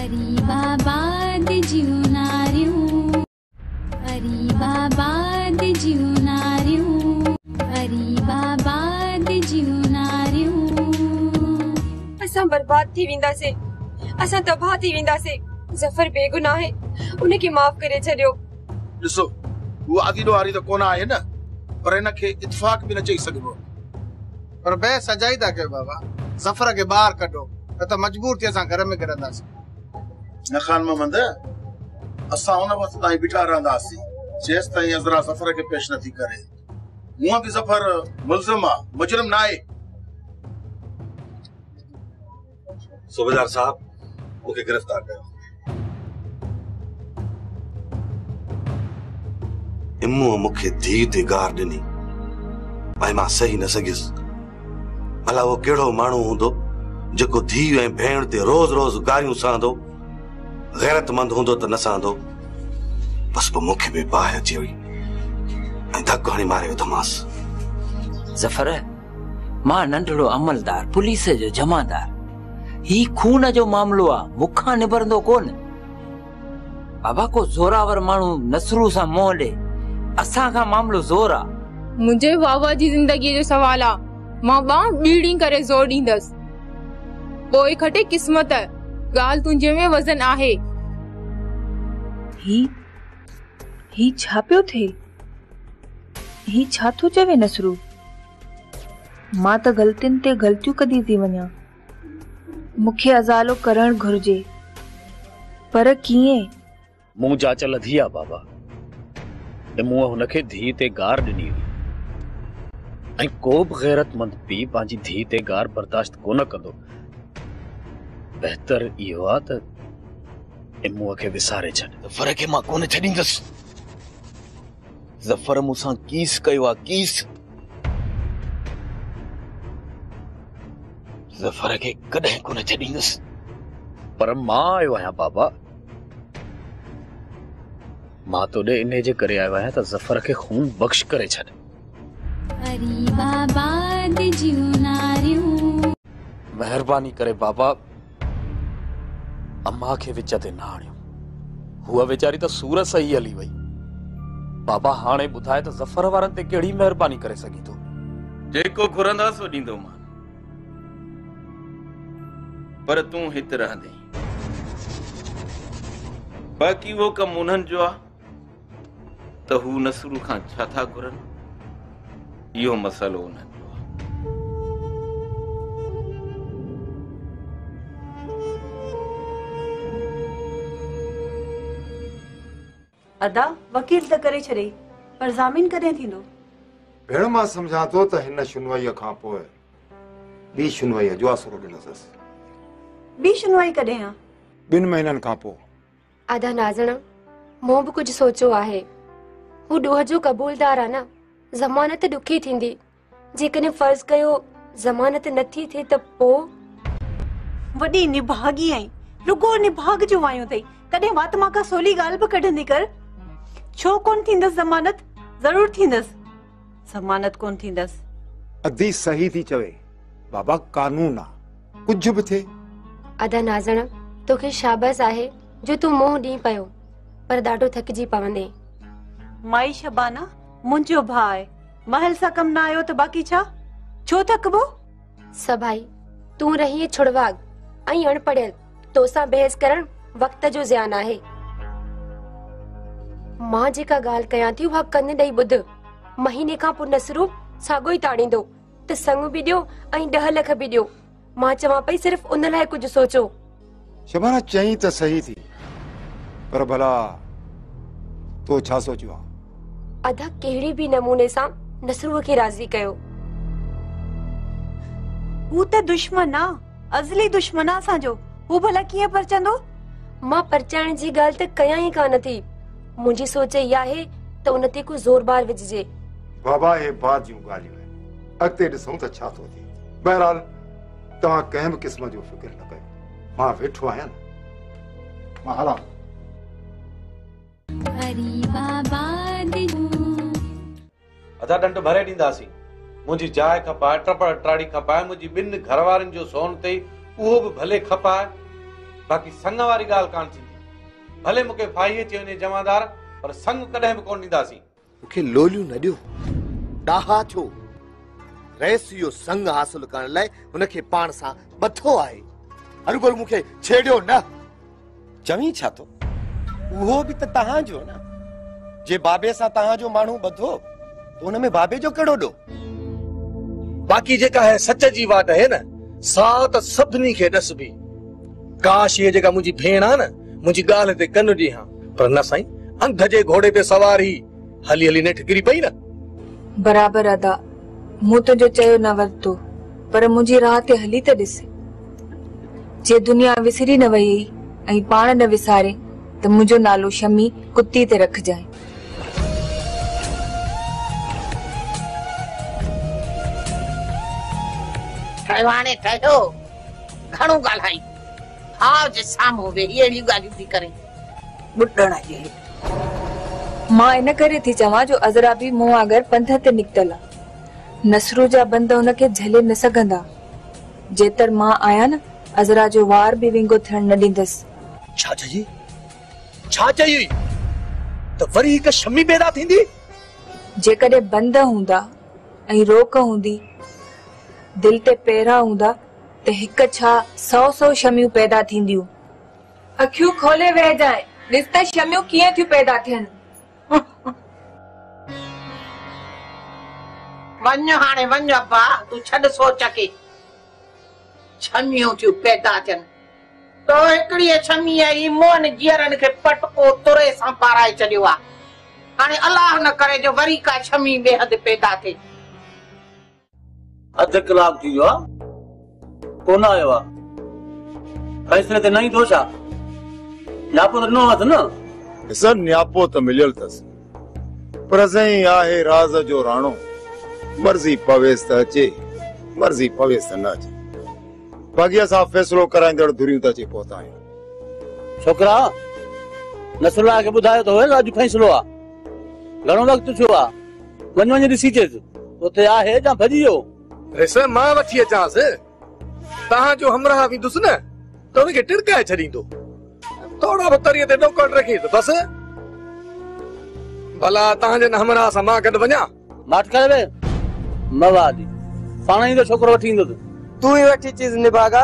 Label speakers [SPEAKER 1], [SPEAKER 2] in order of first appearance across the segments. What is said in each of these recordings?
[SPEAKER 1] गरीबाबाद जीवनारियूं, गरीबाबाद जीवनारियूं, गरीबाबाद जीवनारियूं।
[SPEAKER 2] असां बर्बाद थी वेंदासीं, असां तबाह थी वेंदासीं। ज़फर बेगुनाह है, उनखे माफ़ करे छॾियो।
[SPEAKER 3] ॾिसो, वो आदीलो वारी तो कोन आहे न, पर इनखे इत्फाक भी न चई सघिबो।
[SPEAKER 4] पर बे सजाई था कयो बाबा, ज़फर के बाहर कढो, न त मजबूर थी असां घर में गिरंदासीं।
[SPEAKER 3] न खान मोहम्मद, असां उन वक़्त ताईं बीठा रहंदासीं जेसि ताईं अज़रा ज़फर के पेश नथी करे। हूअं भी ज़फर मुल्ज़िम आ, मुजरिम न आहे।
[SPEAKER 5] सूबेदार साहब, मूंखे गिरफ्तार कयो। इम्मू मूंखे धीउ ते गार ॾिनी, ऐं मां सही न सघियुसि। भला वो कहिड़ो माण्हू हूंदो जेको धीउ ऐं भेण ते रोज़ रोज़ गारियूं सहंदो, गैरतमंद हूंदो त न सहंदो। बस पोइ मूंखे बि बाहि अची वई ऐं धक हणी मारे विधोमांसि।
[SPEAKER 6] ज़फर, मां नंढड़ो अमलदार, पुलिस जो जमादार, ही खून जो मामलो आ, मुखां निबरंदो कोन। बाबा को ज़ोरावर माण्हू नसरू सां मोह ॾे, असां खां मामलो ज़ोर आ।
[SPEAKER 7] मुझे बाबा जी जिंदगी जो सवाल आ, मां बां बीड़ी करे जोर ॾींदसि। पोइ खटे किस्मत, ॻाल्हि तुंहिंजे में वज़न आहे।
[SPEAKER 8] ही छा पियो थिए? ही छा थो चवे नसरू? मां त ग़लतियुनि ते ग़लतियूं कदी थी वञा। मूंखे अज़ालो करणु घुर्जे, पर कीअं?
[SPEAKER 9] मूं जाचल थी आ बाबा, मूं हुनखे धीउ ते गार ॾिनी हुई, ऐं को बि गैरतमंद पीउ पंहिंजी धीउ ते गार बर्दाश्त कोन कंदो। बहितर इहो आहे त इम्मूअ खे विसारे छॾ। ज़फर खे मां कोन छॾींदुसि। ज़फर मूंसां कीस कयो आहे, कीस। ज़फर खे कॾहिं कोन छॾींदुसि। पर मां आयो आहियां बाबा, मां तोॾे इन जे करे आयो आहियां त ज़फर खे खून बख़्श करे छॾ।
[SPEAKER 1] गरीबाबाद जीवनारियूं।
[SPEAKER 9] महिरबानी करे बाबा, अम्मा खे विच ते न आणियो। हुआ वेचारी त सूरत सही हली वई। बाबा हाणे ॿुधाए त ज़फर वारनि ते कहिड़ी महिरबानी करे सघी थो?
[SPEAKER 10] जेको घुरंदासीं सो ॾींदोमांइ, पर तूं हिते रहंदे। बाक़ी वो कम उन्हनि जो आहे त हू नसरू खां छा था घुरनि, इहो मसइलो उन्हनि जो आहे।
[SPEAKER 11] अदा वकील त करे छॾे, पर ज़ामीन कॾहिं थींदो?
[SPEAKER 4] भेण मां सम्झां थो त हिन शुनवाईअ खां पोइ ॿी शुनवाईअ जो आसरो ॾिनसि।
[SPEAKER 11] ॿी शुनवाई कॾहिं आहे?
[SPEAKER 4] 2 महीननि खां पोइ।
[SPEAKER 2] आधा नाज़ण, मूं बि कुझु सोचियो आहे। हू ॾोह जो क़बूलदार आहे न, ज़मानत ॾुखी थींदी। जेकॾहिं फर्ज़ कयो ज़मानत नथी थिए त पोइ?
[SPEAKER 11] वॾी निभागी आई, रुगो निभाग जो वायूं अथई। कॾहिं वात मां का सोली ॻाल्हि बि कढंदी कर। छो कोन थींदसि ज़मानत? ज़रूर थींदसि। ज़मानत कोन थींदसि।
[SPEAKER 4] अदी सही थी चवे बाबा, कानून आहे, कुझु बि थिए।
[SPEAKER 2] अदा नाज़ण, तोखे शाबाश आहे जो तूं मोह ॾीं पियो, पर ॾाढो थकिजी पवंदे।
[SPEAKER 11] माई शबाना मुंहिंजो भाउ आहे, महल सां कम न आयो त बाक़ी छा? छो थकबो?
[SPEAKER 2] सभाई तूं रही छुड़वाग ऐं अणपढ़ियल, तोसां बहस करण वक्त जो ज़ियान आहे। मां जेका ॻाल्हि कयां थी उहा कन ॾेई ॿुध। महीने खां पोइ नसरू साॻो ई ताड़ींदो त संग बि ॾियो ऐं 10 लख बि ॾियो। मां चवां पई सिर्फ़ उन लाइ कुझु सोचो।
[SPEAKER 4] शबाना चई त सही थी, पर भला तो छा सोचियो आहे?
[SPEAKER 2] अदा कहिड़ी बि नमूने सां नसरूअ खे राज़ी कयो।
[SPEAKER 11] हू त दुश्मन आ, अज़ली दुश्मन आ असांजो। हू भला कीअं परचंदो?
[SPEAKER 2] मां परचाइण जी ॻाल्हि त कयां ई कान थी। मुंहिंजी सोच इहा आहे त उन ते को ज़ोरबार विझिजे।
[SPEAKER 4] बाबा हे बात जूं ॻाल्हियूं आहिनि, अॻिते ॾिसूं त छा थो थिए। बहरहाल तव्हां कंहिं बि क़िस्म जो फ़िक्र न कयो, मां वेठो आहियां न। मां हलां।
[SPEAKER 5] अदा ॾंड भरे ॾींदासीं। मुंहिंजी जाइ खपाए, टपड़ टाड़ी खपाए, मुंहिंजी 2 घरवारनि जो सोन अथई उहो बि भले खपाए।
[SPEAKER 12] बाक़ी संग वारी ॻाल्हि कान थींदी। भले मूंखे फाही अची वञे जमादार, पर संग कॾहिं बि कोन ॾींदासीं।
[SPEAKER 13] मूंखे लोलियूं न ॾियो, ॾाहा छो? रईस इहो संग हासिल करण लाइ हुनखे पाण सां ॿधो आहे। अरुगुरु मूंखे छेड़ियो न।
[SPEAKER 14] चवी छा थो? उहो बि त तव्हांजो न। जे बाबे सां तव्हांजो माण्हू ॿधो त हुन में बाबे जो कहिड़ो ॾो?
[SPEAKER 9] बाक़ी जेका है सच जी वाट है न, सा त सभिनी खे ॾस बि। काश ये जेका मुंहिंजी भेण आहे न, मुंहिंजी ॻाल्हि ते कन ॾी हा, पर न साईं, अंध जे घोड़े ते सवार ही हली हली नेठ किरी पई न।
[SPEAKER 8] बराबर अदा, मूं तुंहिंजो चयो न वरितो, पर मुंहिंजी राह ते हली त ॾिस। जे दुनिया विसरी न वई ऐं पाण न विसारे त मुंहिंजो नालो शमी कुत्ती ते रखजांइ।
[SPEAKER 15] ठहियो हाणे ठहियो, घणो ॻाल्हाई। हाउ जे साम्हूं वेही अहिड़ियूं ॻाल्हियूं थी करे ॿुॾण जे।
[SPEAKER 8] मां इन करे थी चवां जो अज़रा बि मूं अगर पंथ ते निकितल आहे। नसरू जा बंद हुनखे झले न सघंदा। जेतर मां आहियां न, अज़रा जो वार बि विंगो थियण न ॾींदसि।
[SPEAKER 9] छा चई? छा चई? त वरी हिक शमी पैदा थींदी?
[SPEAKER 8] जेकॾहिं बंद हूंदा ऐं रोक हूंदी, दिल ते पहिरा हूंदा त हिक छा 100 शमियूं पैदा थींदियूं। अखियूं खोले वेह जाए, ॾिस त शमियूं कीअं थियूं पैदा थियनि।
[SPEAKER 15] वञ हाणे वञ अब्बा, तूं छॾ सोच खे। छमियूं थियूं पैदा थियनि तो हिकिड़ी छमी आई मोहन जीअरनि खे पटको तुरे सां पाराए छॾियो आहे। हाणे अलाह न करे जो वरी का छमी बेहद पैदा थिए।
[SPEAKER 9] अधु कलाक थी वियो आहे, कोन आयो आहे। फैसले ते नहीं थो छा? न्यापो त ॾिनो अथसि न?
[SPEAKER 4] सर न्यापो त मिलियल अथसि, पर असां आहे राज़ जो राणो। मर्ज़ी पवेस त अचे, मर्ज़ी पवेस त न अचे। बाक़ी असां फैसलो कराईंदड़ धुरियूं त अची पहुता आहियूं।
[SPEAKER 9] छोकरा, नसरुल्लाह खे ॿुधायो त होए अॼु फैसलो आहे। घणो वक़्तु थियो आहे? वञ वञ ॾिसी अचेसि, उते आहे या भॼी वियो?
[SPEAKER 16] सर मां वठी अचांसि, तव्हांजो हमराह वेंदुसि न त हुनखे टिड़काए छॾींदो। थोरो बि तरीअ ते ॾोकड़ रखी त बसि। भला तव्हांजे हमराह सां मां गॾु वञा?
[SPEAKER 9] माठ करे वे मवादी पाण ई तो छोकरो वठी ईंदो।
[SPEAKER 17] तू ही वठी चीज निभागा।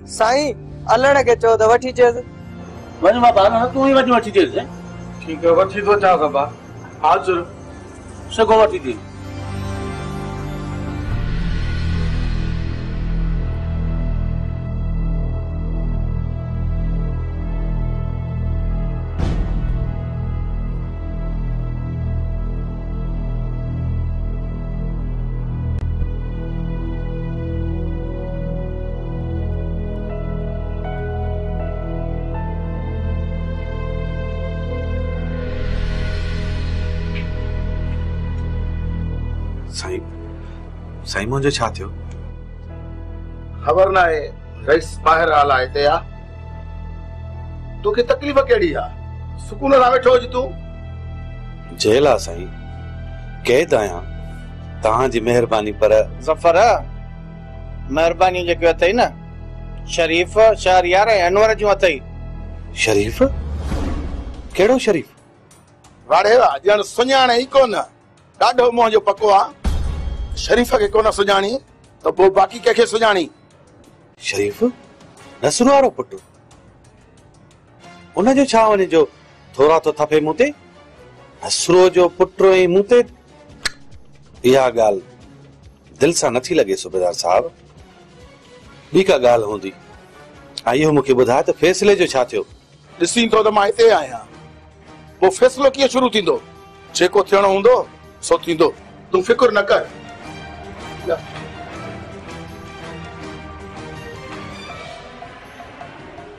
[SPEAKER 17] साईं अलण के चो त वठी चेस।
[SPEAKER 9] वञ मां बार तू ही वठी चेस।
[SPEAKER 16] ठीक है वठी तो चा सबा। हाज़िर
[SPEAKER 9] सगो वठी दी।
[SPEAKER 5] साईं मुंहिंजो छा थियो?
[SPEAKER 3] ख़बर न आहे। रईस ॿाहिरि हाल आहे हिते आ। तोखे तकलीफ़ कहिड़ी आहे? सुकून सां वेठो हुज तूं।
[SPEAKER 5] जेल आहे साईं, कैद आहियां। तव्हांजी महिरबानी। पर
[SPEAKER 17] ज़फर महिरबानी जेके अथई न, शरीफ शहरियार ऐं अनवर जूं अथई।
[SPEAKER 5] शरीफ? कहिड़ो शरीफ?
[SPEAKER 3] वाड़े ॼण सुञाणे ई कोन। ॾाढो मोह जो पको आहे। शरीफ खे कोन सुञाणी त पोइ बाक़ी कंहिंखे सुञाणी?
[SPEAKER 5] शरीफ नसरू वारो पुटु? उनजो छा वञे जो थोरा तो थपे मूं ते? नसरू जो पुटु ऐं मूं ते? इहा ॻाल्हि दिलि सां नथी लॻे सूबेदार साहब। ॿी का ॻाल्हि हूंदी। ऐं इहो मूंखे ॿुधाए त फ़ैसिले जो छा थियो?
[SPEAKER 3] ॾिसी थो त मां हिते आहियां। पोइ फ़ैसिलो कीअं शुरू थींदो? जेको थियणो हूंदो सो थींदो। तूं फिकुर न कर।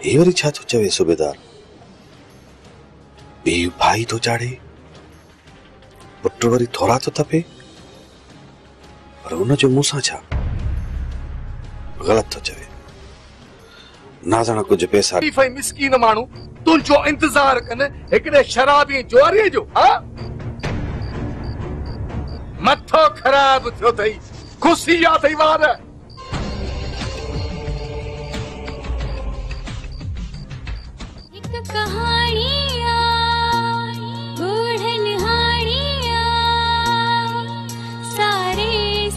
[SPEAKER 5] ये वरी छा थो चवे सूबेदार? ॿी भाई थो चाढ़े, पुटु वरी थोरा थो थपे, पर हुनजो मूंसां छा? ग़लति थो चवे। नाज़ण कुझु पैसा
[SPEAKER 16] मिस्कीन माण्हू तुंहिंजो इंतज़ार कनि हिकिड़े शराबी जुआरीअ जो। मथो ख़राब थियो अथई, खुशी अथई वार।
[SPEAKER 1] एक कहाणिया गूढ़न हाणिया सारे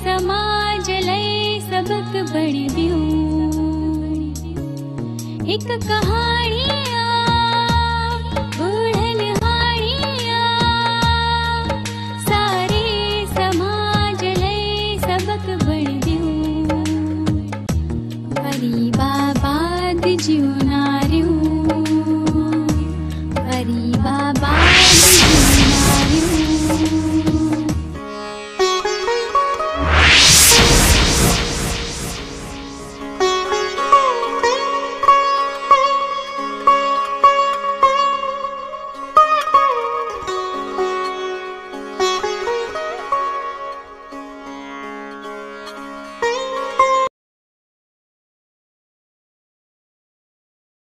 [SPEAKER 1] समाज लय सबक बण दियो एक कहाणी